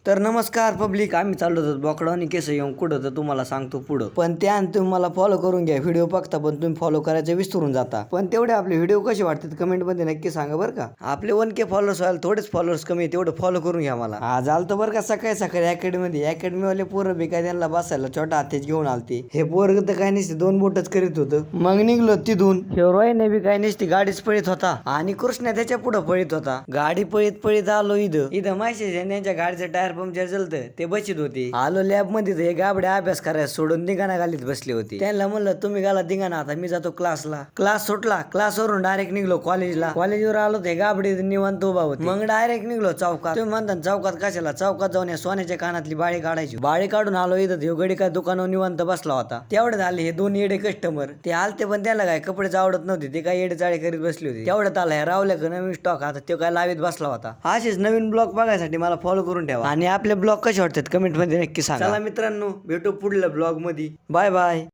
तर नमस्कार पब्लिक, आम्ही चाललो होतो बोकडा आणि केस येऊन कुठं तर तुम्हाला सांगतो पुढं. पण त्या तुम्ही मला फॉलो करून घ्या. व्हिडिओ बघता पण तुम्ही फॉलो करायचं विसरून जाता. पण तेवढे आपले व्हिडिओ कसे वाटतात कमेंट मध्ये नक्की सांगा बरं का. आपले 1K फॉलोअर्स व्हायला थोडेच फॉलोअर्स कमी आहे, तेवढं फॉलो करून घ्या मला. आज आलतं बरं का सकाळी सकाळी अकॅडमी वाले पोरं बी काय त्यांना बसायला छोटा हातेच घेऊन आलते. हे पोरग तर काय नसते 2 बोटच करीत होतं. मग निघलो तिथून. हिरोईन बी काय नसती गाडीच पळीत होता आणि कृष्णा त्याच्या पुढे पळीत होता. गाडी पळीत पळीत आलो इथं माहिती त्यांच्या गाडीचं टायर पंक्चर झालतं, ते बचित होते. आलो लॅब मध्ये हे गाबड्या अभ्यास करायला सोडून धिंगाणा घालीत बसले होते. त्यांना म्हणलं तुम्ही गाला धिंगाणा, आता मी जातो क्लासला. क्लास सुटला, क्लासवरून डायरेक्ट निघलो कॉलेजवर आलो. ते गाबडी निवांत उभा होते. मग डायरेक्ट निघलो चौकात. तुम्ही म्हणता चौकात कशाला, चौकात जाऊन या सोन्याच्या कानातली बाळी काढायची. बाळी काढून आलो इथं. ह्यो गडी काय दुकानावर निवांत बसला होता. तेवढ्यात आले हे 2 येडे कस्टमर. ते आलते पण त्याला काय कपडेच आवडत नव्हते, ते काय येडे चाळे करीत बसले होते. तेवढ्यात आला हे रावल्या नवीन स्टॉक, आता तो काय लावीत बसला होता. असेच नवीन ब्लॉग बघायसाठी मला फॉलो करून ठेवा आणि आपले ब्लॉग कसे वाटतात कमेंट मध्ये नक्की सांगा. चला मित्रांनो, भेटू पुढल्या ब्लॉग मध्ये. Bye bye.